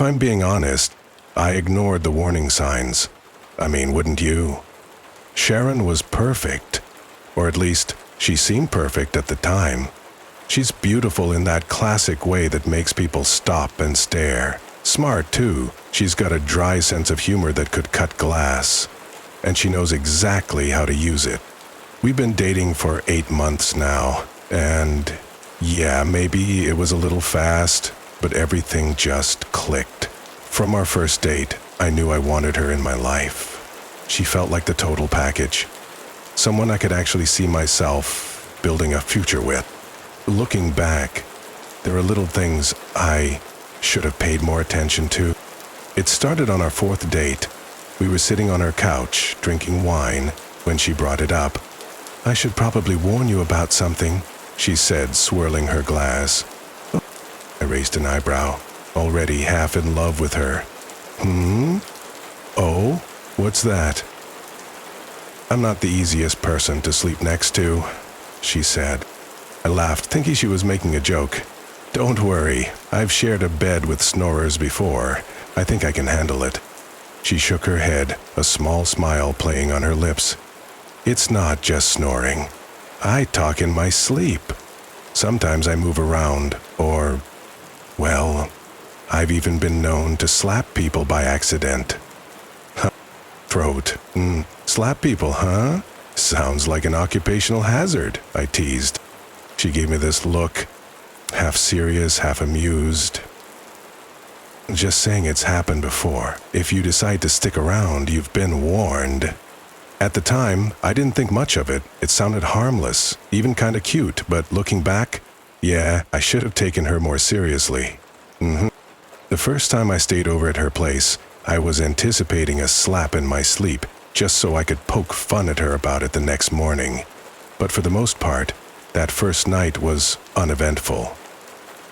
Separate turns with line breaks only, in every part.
If I'm being honest, I ignored the warning signs. I mean, wouldn't you? Sharon was perfect, or at least she seemed perfect at the time. She's beautiful in that classic way that makes people stop and stare. Smart, too. She's got a dry sense of humor that could cut glass. And she knows exactly how to use it. We've been dating for 8 months now, and yeah, maybe it was a little fast, but everything just clicked. From our first date, I knew I wanted her in my life. She felt like the total package. Someone I could actually see myself building a future with. Looking back, there are little things I should have paid more attention to. It started on our 4th date. We were sitting on her couch, drinking wine, when she brought it up. "I should probably warn you about something," she said, swirling her glass. I raised an eyebrow, already half in love with her. Oh, what's that?" "I'm not the easiest person to sleep next to," she said. I laughed, thinking she was making a joke. "Don't worry, I've shared a bed with snorers before. I think I can handle it." She shook her head, a small smile playing on her lips. "It's not just snoring. I talk in my sleep. Sometimes I move around, or, well, I've even been known to slap people by accident." Throat. Slap people, huh? Sounds like an occupational hazard, I teased. She gave me this look, half serious, half amused. "Just saying it's happened before. If you decide to stick around, you've been warned." At the time, I didn't think much of it. It sounded harmless, even kind of cute, but looking back, yeah, I should have taken her more seriously. The first time I stayed over at her place, I was anticipating a slap in my sleep, just so I could poke fun at her about it the next morning. But for the most part, that first night was uneventful.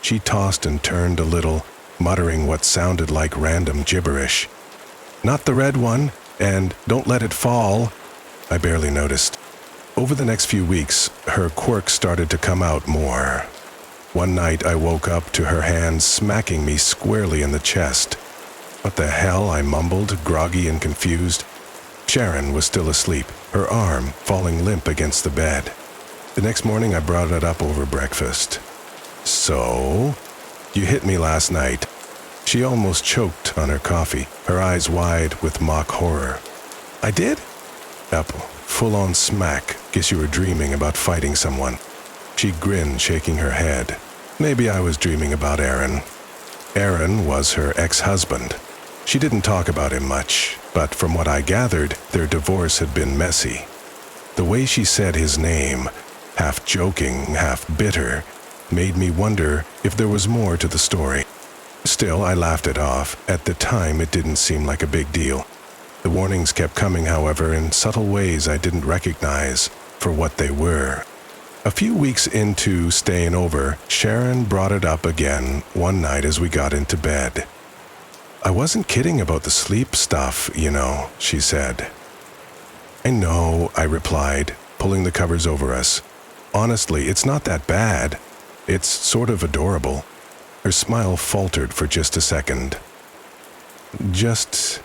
She tossed and turned a little, muttering what sounded like random gibberish. "Not the red one," and "don't let it fall." I barely noticed. Over the next few weeks, her quirks started to come out more. One night I woke up to her hand smacking me squarely in the chest. "What the hell?" I mumbled, groggy and confused. Sharon was still asleep, her arm falling limp against the bed. The next morning I brought it up over breakfast. "So, you hit me last night." She almost choked on her coffee, her eyes wide with mock horror. "I did?" "Yep, full-on smack. Guess you were dreaming about fighting someone." She grinned, shaking her head. "Maybe I was dreaming about Aaron." Aaron was her ex-husband. She didn't talk about him much, but from what I gathered, their divorce had been messy. The way she said his name, half joking, half bitter, made me wonder if there was more to the story. Still, I laughed it off. At the time, it didn't seem like a big deal. The warnings kept coming, however, in subtle ways I didn't recognize for what they were. A few weeks into staying over, Sharon brought it up again one night as we got into bed. "I wasn't kidding about the sleep stuff, you know," she said. "I know," I replied, pulling the covers over us. "Honestly, it's not that bad. It's sort of adorable." Her smile faltered for just a second. "Just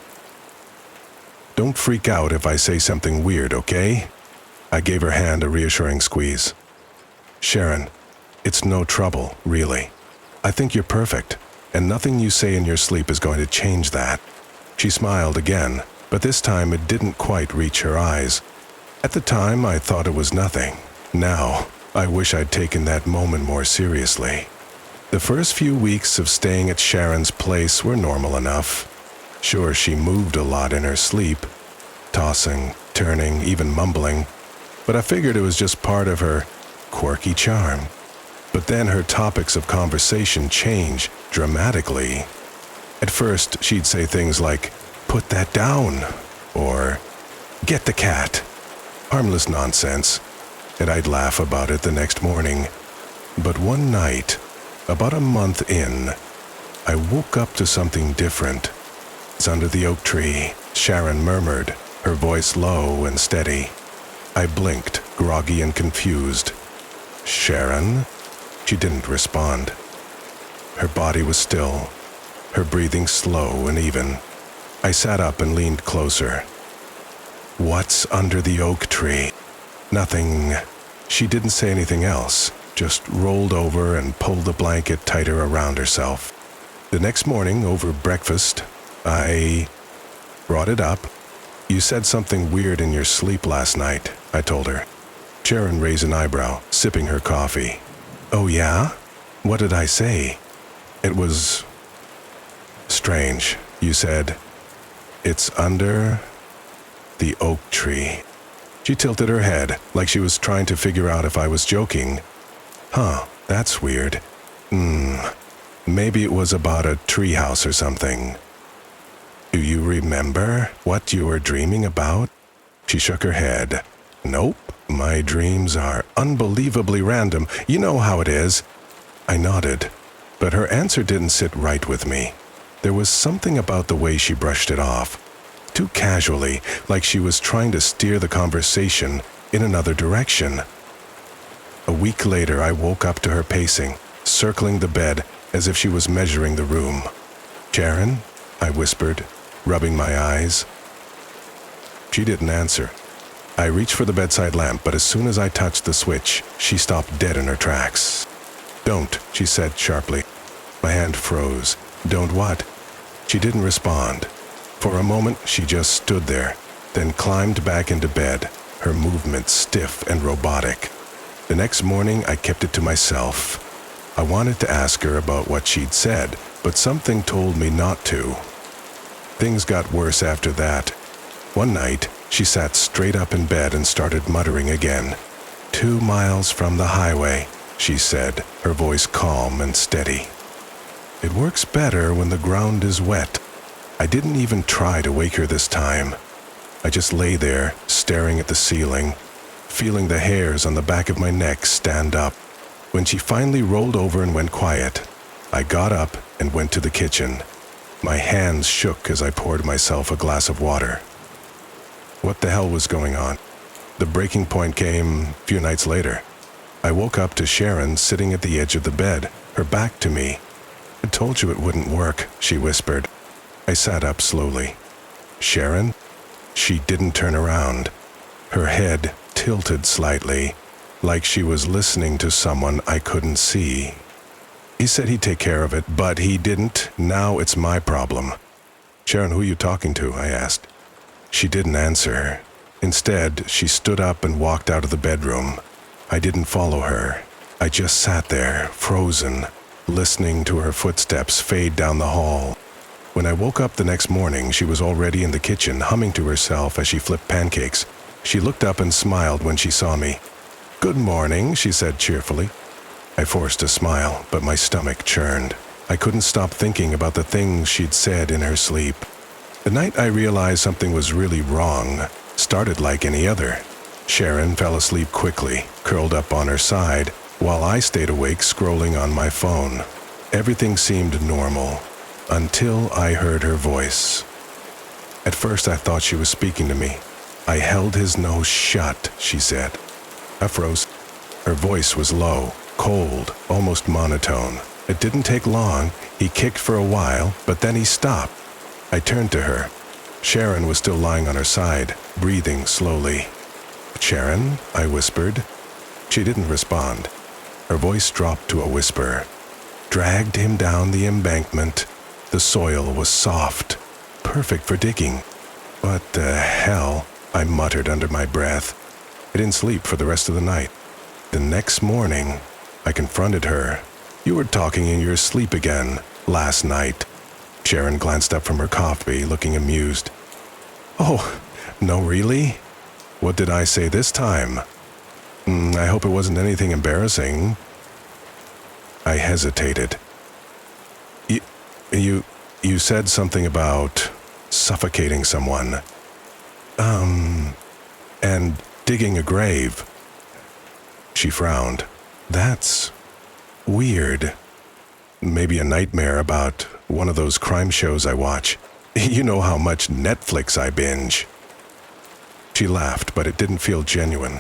don't freak out if I say something weird, okay?" I gave her hand a reassuring squeeze. "Sharon, it's no trouble, really. I think you're perfect, and nothing you say in your sleep is going to change that." She smiled again, but this time it didn't quite reach her eyes. At the time, I thought it was nothing. Now, I wish I'd taken that moment more seriously. The first few weeks of staying at Sharon's place were normal enough. Sure, she moved a lot in her sleep, tossing, turning, even mumbling, but I figured it was just part of her quirky charm. But then her topics of conversation changed dramatically. At first, she'd say things like, "Put that down," or "Get the cat." Harmless nonsense, and I'd laugh about it the next morning. But one night, about a month in, I woke up to something different. "It's under the oak tree," Sharon murmured, her voice low and steady. I blinked, groggy and confused. "Sharon?" She didn't respond. Her body was still, her breathing slow and even. I sat up and leaned closer. "What's under the oak tree?" "Nothing." She didn't say anything else, just rolled over and pulled the blanket tighter around herself. The next morning, over breakfast, I brought it up. "You said something weird in your sleep last night," I told her. Sharon raised an eyebrow, sipping her coffee. "Oh yeah? What did I say?" "It was strange. You said, 'It's under the oak tree.'" She tilted her head, like she was trying to figure out if I was joking. "Huh, that's weird. Maybe it was about a treehouse or something." "Do you remember what you were dreaming about?" She shook her head. "Nope, my dreams are unbelievably random. You know how it is." I nodded, but her answer didn't sit right with me. There was something about the way she brushed it off, too casually, like she was trying to steer the conversation in another direction. A week later, I woke up to her pacing, circling the bed as if she was measuring the room. "Sharon?" I whispered, rubbing my eyes. She didn't answer. I reached for the bedside lamp, but as soon as I touched the switch, she stopped dead in her tracks. "Don't," she said sharply. My hand froze. "Don't what?" She didn't respond. For a moment, she just stood there, then climbed back into bed, her movements stiff and robotic. The next morning, I kept it to myself. I wanted to ask her about what she'd said, but something told me not to. Things got worse after that. One night, she sat straight up in bed and started muttering again. 2 miles from the highway," she said, her voice calm and steady. "It works better when the ground is wet." I didn't even try to wake her this time. I just lay there, staring at the ceiling, feeling the hairs on the back of my neck stand up. When she finally rolled over and went quiet, I got up and went to the kitchen. My hands shook as I poured myself a glass of water. What the hell was going on? The breaking point came a few nights later. I woke up to Sharon sitting at the edge of the bed, her back to me. "I told you it wouldn't work," she whispered. I sat up slowly. "Sharon?" She didn't turn around. Her head tilted slightly, like she was listening to someone I couldn't see. "He said he'd take care of it, but he didn't. Now it's my problem." "Sharon, who are you talking to?" I asked. She didn't answer. Instead, she stood up and walked out of the bedroom. I didn't follow her. I just sat there, frozen, listening to her footsteps fade down the hall. When I woke up the next morning, she was already in the kitchen, humming to herself as she flipped pancakes. She looked up and smiled when she saw me. "Good morning," she said cheerfully. I forced a smile, but my stomach churned. I couldn't stop thinking about the things she'd said in her sleep. The night I realized something was really wrong started like any other. Sharon fell asleep quickly, curled up on her side, while I stayed awake scrolling on my phone. Everything seemed normal, until I heard her voice. At first I thought she was speaking to me. "I held his nose shut," she said. I froze. Her voice was low, cold, almost monotone. It didn't take long. He kicked for a while, but then he stopped. I turned to her. Sharon was still lying on her side, breathing slowly. "Sharon?" I whispered. She didn't respond. Her voice dropped to a whisper. "Dragged him down the embankment. The soil was soft, perfect for digging." "What the hell?" I muttered under my breath. I didn't sleep for the rest of the night. The next morning, I confronted her. "You were talking in your sleep again last night." Sharon glanced up from her coffee, looking amused. "Oh, no, really? What did I say this time?" I hope it wasn't anything embarrassing." I hesitated. You said something about suffocating someone. And digging a grave." She frowned. "That's weird. Maybe a nightmare about one of those crime shows I watch. You know how much Netflix I binge." She laughed, but it didn't feel genuine.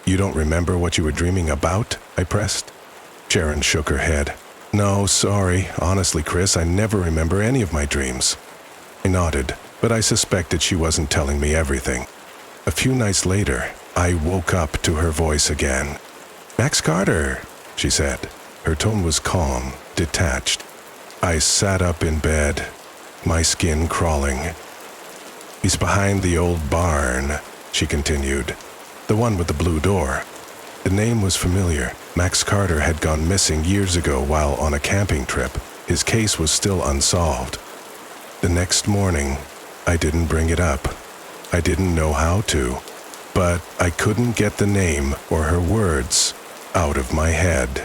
"You don't remember what you were dreaming about?" I pressed. Sharon shook her head. No, sorry. Honestly, Chris, I never remember any of my dreams. I nodded, but I suspected she wasn't telling me everything. A few nights later, I woke up to her voice again. "Max Carter," she said. Her tone was calm, detached. I sat up in bed, my skin crawling. "He's behind the old barn," she continued. "The one with the blue door." The name was familiar. Max Carter had gone missing years ago while on a camping trip. His case was still unsolved. The next morning, I didn't bring it up. I didn't know how to, but I couldn't get the name or her words out of my head.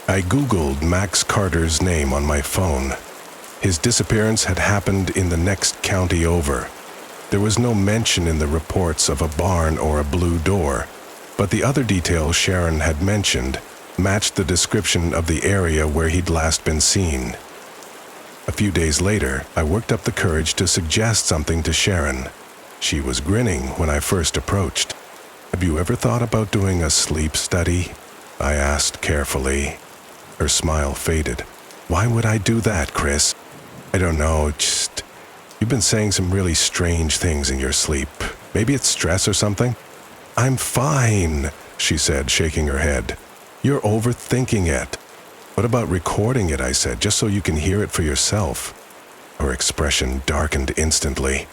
I Googled Max Carter's name on my phone. His disappearance had happened in the next county over. There was no mention in the reports of a barn or a blue door, but the other details Sharon had mentioned matched the description of the area where he'd last been seen. A few days later, I worked up the courage to suggest something to Sharon. She was grinning when I first approached. "Have you ever thought about doing a sleep study?" I asked carefully. Her smile faded. "Why would I do that, Chris?" "I don't know, just... You've been saying some really strange things in your sleep. Maybe it's stress or something?" "I'm fine," she said, shaking her head. "You're overthinking it." "What about recording it?" I said, "just so you can hear it for yourself." Her expression darkened instantly.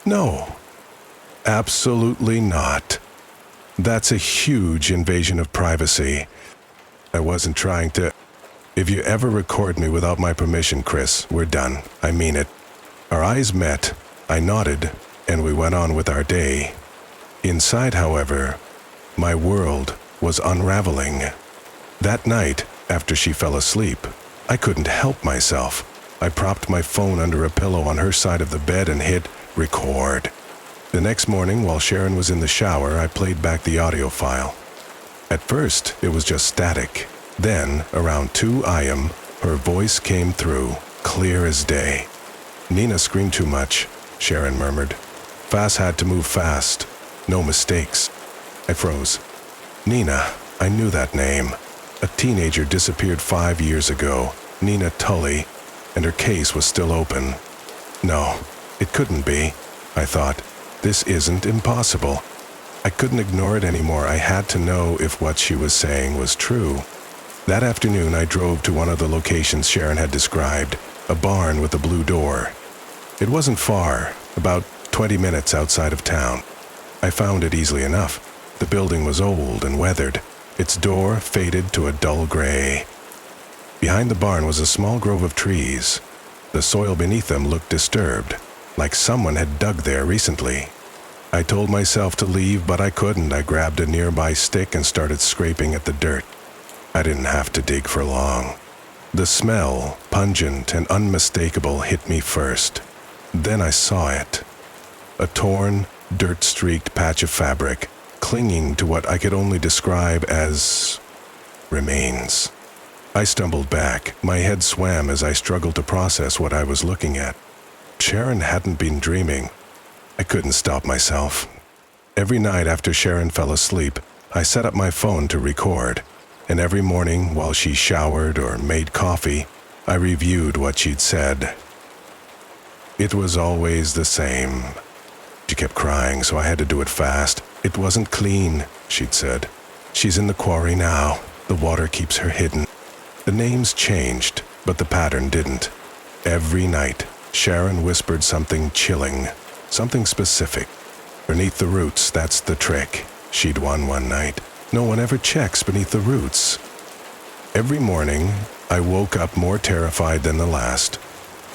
"No, absolutely not. That's a huge invasion of privacy. I wasn't trying to... If you ever record me without my permission, Chris, we're done. I mean it." Our eyes met. I nodded, and we went on with our day. Inside, however, my world was unraveling. That night, after she fell asleep, I couldn't help myself. I propped my phone under a pillow on her side of the bed and hit record. The next morning, while Sharon was in the shower, I played back the audio file. At first, it was just static. Then, around 2 a.m., her voice came through, clear as day. "Nina screamed too much," Sharon murmured. "Fass had to move fast. No mistakes." I froze. Nina, I knew that name. A teenager disappeared 5 years ago, Nina Tully, and her case was still open. No, it couldn't be, I thought. This isn't impossible. I couldn't ignore it anymore. I had to know if what she was saying was true. That afternoon, I drove to one of the locations Sharon had described, a barn with a blue door. It wasn't far, about 20 minutes outside of town. I found it easily enough. The building was old and weathered, its door faded to a dull gray. Behind the barn was a small grove of trees. The soil beneath them looked disturbed, like someone had dug there recently. I told myself to leave, but I couldn't. I grabbed a nearby stick and started scraping at the dirt. I didn't have to dig for long. The smell, pungent and unmistakable, hit me first. Then I saw it. A torn, dirt-streaked patch of fabric, clinging to what I could only describe as remains. I stumbled back. My head swam as I struggled to process what I was looking at. Sharon hadn't been dreaming. I couldn't stop myself. Every night after Sharon fell asleep, I set up my phone to record, and every morning while she showered or made coffee, I reviewed what she'd said. It was always the same. She kept crying, so I had to do it fast. "It wasn't clean," she'd said. "She's in the quarry now. The water keeps her hidden." The names changed, but the pattern didn't. Every night, Sharon whispered something chilling, something specific. "Beneath the roots, that's the trick," she'd won one night. "No one ever checks beneath the roots." Every morning, I woke up more terrified than the last.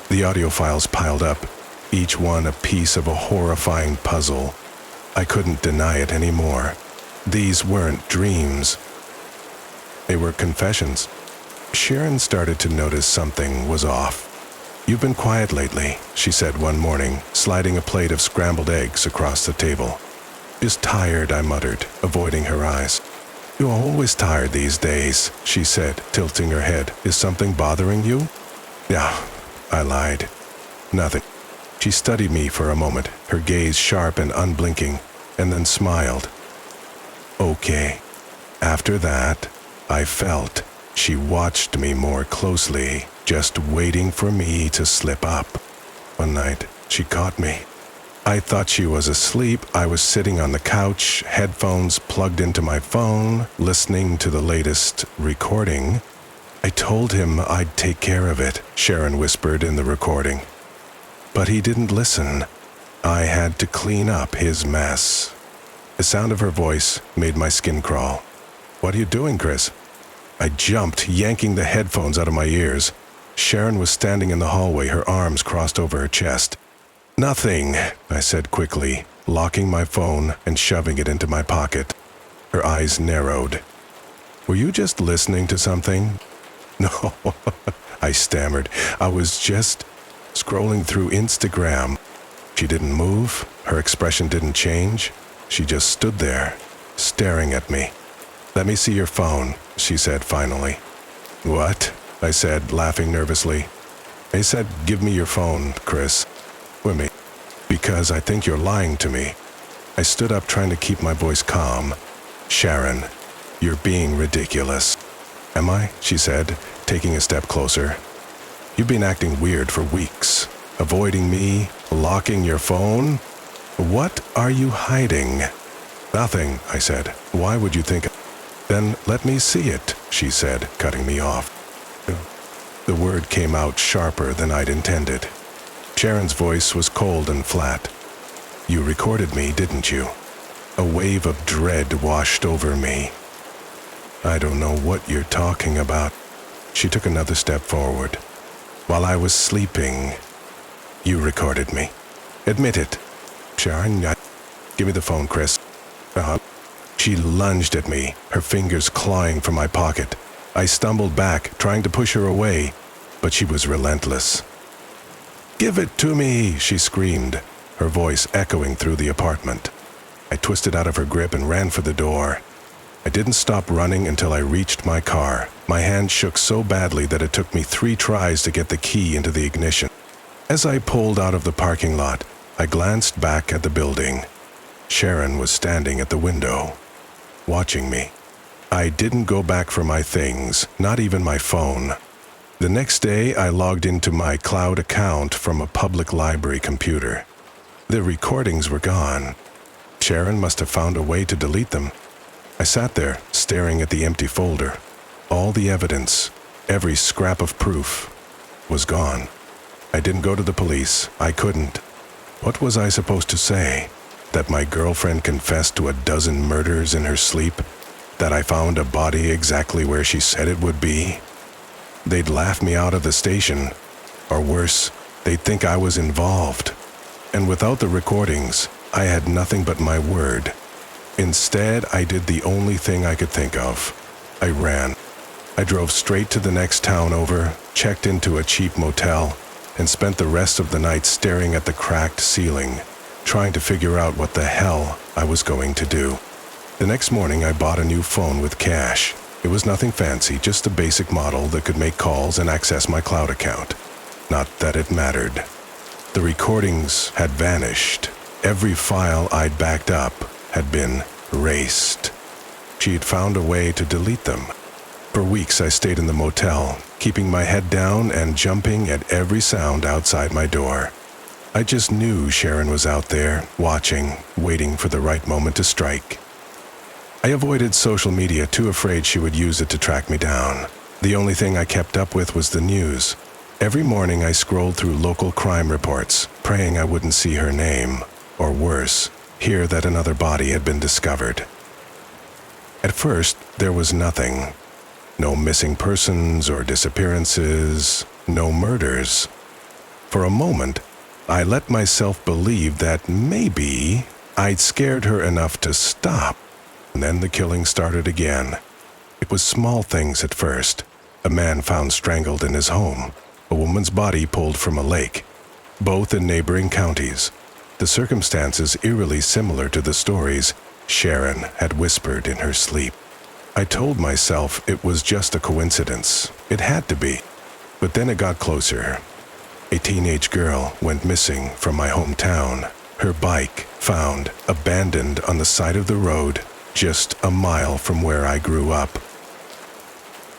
The audio files piled up, each one a piece of a horrifying puzzle. I couldn't deny it anymore. These weren't dreams. They were confessions. Sharon started to notice something was off. "You've been quiet lately," she said one morning, sliding a plate of scrambled eggs across the table. "Just tired," I muttered, avoiding her eyes. "You're always tired these days," she said, tilting her head. "Is something bothering you?" "Yeah," I lied. "Nothing." She studied me for a moment, her gaze sharp and unblinking, and then smiled. "Okay." After that, I felt She watched me more closely, just waiting for me to slip up. One night, she caught me. I thought she was asleep. I was sitting on the couch, headphones plugged into my phone, listening to the latest recording. I told him I'd take care of it, Sharon whispered in the recording. But he didn't listen. I had to clean up his mess. The sound of her voice made my skin crawl. "What are you doing, Chris?" I jumped, yanking the headphones out of my ears. Sharon was standing in the hallway, her arms crossed over her chest. "Nothing," I said quickly, locking my phone and shoving it into my pocket. Her eyes narrowed. "Were you just listening to something?" "No," I stammered. "I was just scrolling through Instagram." She didn't move. Her expression didn't change. She just stood there, staring at me. "Let me see your phone," she said finally. "What?" I said, laughing nervously. I said, "Give me your phone, Chris." "With me?" "Because I think you're lying to me." I stood up, trying to keep my voice calm. "Sharon, you're being ridiculous." "Am I?" she said, taking a step closer. "You've been acting weird for weeks. Avoiding me, locking your phone. What are you hiding?" "Nothing," I said. "Why would you think?" "Then let me see it," she said, cutting me off. The word came out sharper than I'd intended. Sharon's voice was cold and flat. "You recorded me, didn't you?" A wave of dread washed over me. "I don't know what you're talking about." She took another step forward. "While I was sleeping, you recorded me. Admit it." "Sharon, give me the phone, Chris." "Uh-huh." She lunged at me, her fingers clawing for my pocket. I stumbled back, trying to push her away, but she was relentless. "Give it to me," she screamed, her voice echoing through the apartment. I twisted out of her grip and ran for the door. I didn't stop running until I reached my car. My hand shook so badly that it took me 3 tries to get the key into the ignition. As I pulled out of the parking lot, I glanced back at the building. Sharon was standing at the window, watching me. I didn't go back for my things, not even my phone. The next day, I logged into my cloud account from a public library computer. The recordings were gone. Sharon must have found a way to delete them. I sat there, staring at the empty folder. All the evidence, every scrap of proof, was gone. I didn't go to the police. I couldn't. What was I supposed to say? That my girlfriend confessed to a dozen murders in her sleep? That I found a body exactly where she said it would be? They'd laugh me out of the station. Or worse, they'd think I was involved. And without the recordings, I had nothing but my word. Instead, I did the only thing I could think of. I ran. I drove straight to the next town over, checked into a cheap motel, and spent the rest of the night staring at the cracked ceiling, trying to figure out what the hell I was going to do. The next morning, I bought a new phone with cash. It was nothing fancy, just a basic model that could make calls and access my cloud account. Not that it mattered. The recordings had vanished. Every file I'd backed up had been erased. She had found a way to delete them. For weeks, I stayed in the motel, keeping my head down and jumping at every sound outside my door. I just knew Sharon was out there, watching, waiting for the right moment to strike. I avoided social media, too afraid she would use it to track me down. The only thing I kept up with was the news. Every morning I scrolled through local crime reports, praying I wouldn't see her name, or worse, hear that another body had been discovered. At first, there was nothing. No missing persons or disappearances, no murders. For a moment, I let myself believe that maybe I'd scared her enough to stop. And then the killing started again. It was small things at first. A man found strangled in his home. A woman's body pulled from a lake. Both in neighboring counties. The circumstances eerily similar to the stories Sharon had whispered in her sleep. I told myself it was just a coincidence. It had to be. But then it got closer. A teenage girl went missing from my hometown. Her bike found abandoned on the side of the road just a mile from where I grew up.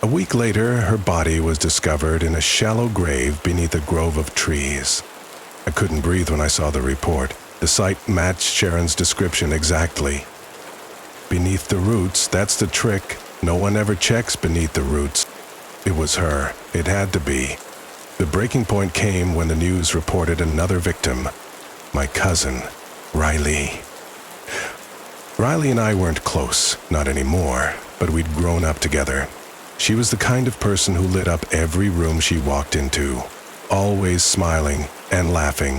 A week later, her body was discovered in a shallow grave beneath a grove of trees. I couldn't breathe when I saw the report. The site matched Sharon's description exactly. Beneath the roots, that's the trick. No one ever checks beneath the roots. It was her. It had to be. The breaking point came when the news reported another victim. My cousin, Riley. Riley and I weren't close, not anymore, but we'd grown up together. She was the kind of person who lit up every room she walked into, always smiling and laughing.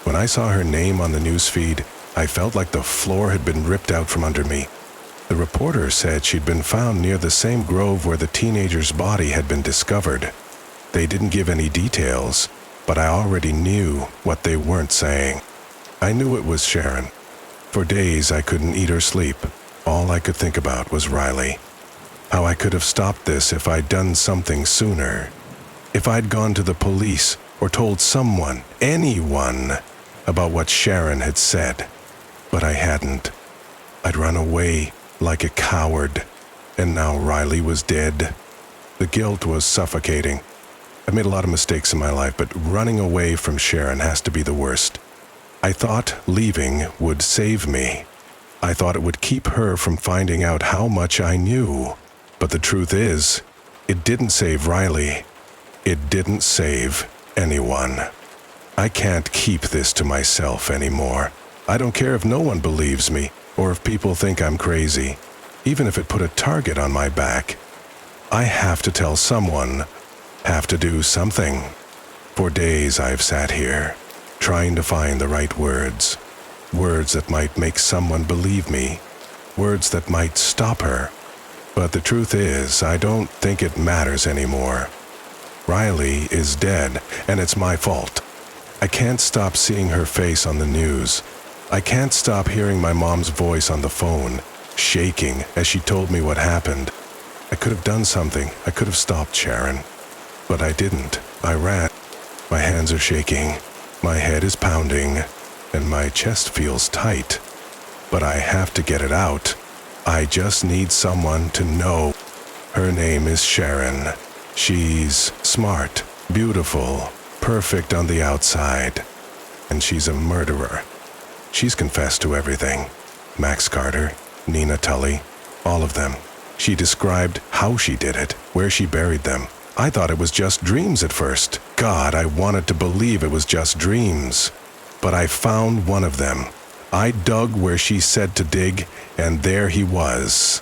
When I saw her name on the newsfeed, I felt like the floor had been ripped out from under me. The reporter said she'd been found near the same grove where the teenager's body had been discovered. They didn't give any details, but I already knew what they weren't saying. I knew it was Sharon. For days I couldn't eat or sleep. All I could think about was Riley. How I could have stopped this if I'd done something sooner. If I'd gone to the police or told someone, anyone, about what Sharon had said. But I hadn't. I'd run away like a coward, and now Riley was dead. The guilt was suffocating. I've made a lot of mistakes in my life, but running away from Sharon has to be the worst. I thought leaving would save me. I thought it would keep her from finding out how much I knew. But the truth is, it didn't save Riley. It didn't save anyone. I can't keep this to myself anymore. I don't care if no one believes me, or if people think I'm crazy, even if it put a target on my back. I have to tell someone, have to do something. For days I've sat here, trying to find the right words. Words that might make someone believe me. Words that might stop her. But the truth is, I don't think it matters anymore. Riley is dead, and it's my fault. I can't stop seeing her face on the news. I can't stop hearing my mom's voice on the phone, shaking as she told me what happened. I could have done something. I could have stopped Sharon. But I didn't. I ran. My hands are shaking. My head is pounding, and my chest feels tight. But I have to get it out. I just need someone to know. Her name is Sharon. She's smart, beautiful, perfect on the outside. And she's a murderer. She's confessed to everything. Max Carter, Nina Tully, all of them. She described how she did it, where she buried them. I thought it was just dreams at first. God, I wanted to believe it was just dreams. But I found one of them. I dug where she said to dig, and there he was.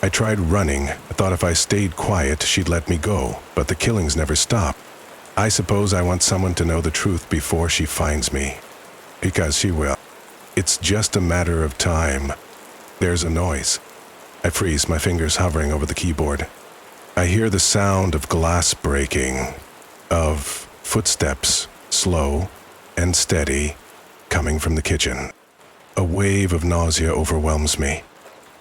I tried running. I thought if I stayed quiet, she'd let me go, but the killings never stop. I suppose I want someone to know the truth before she finds me. Because she will. It's just a matter of time. There's a noise. I freeze, my fingers hovering over the keyboard. I hear the sound of glass breaking, of footsteps, slow and steady, coming from the kitchen. A wave of nausea overwhelms me.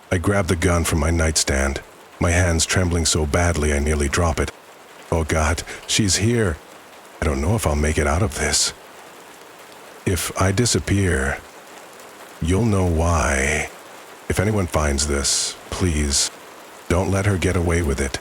I grab the gun from my nightstand, my hands trembling so badly I nearly drop it. Oh God, she's here. I don't know if I'll make it out of this. If I disappear, you'll know why. If anyone finds this, please, don't let her get away with it.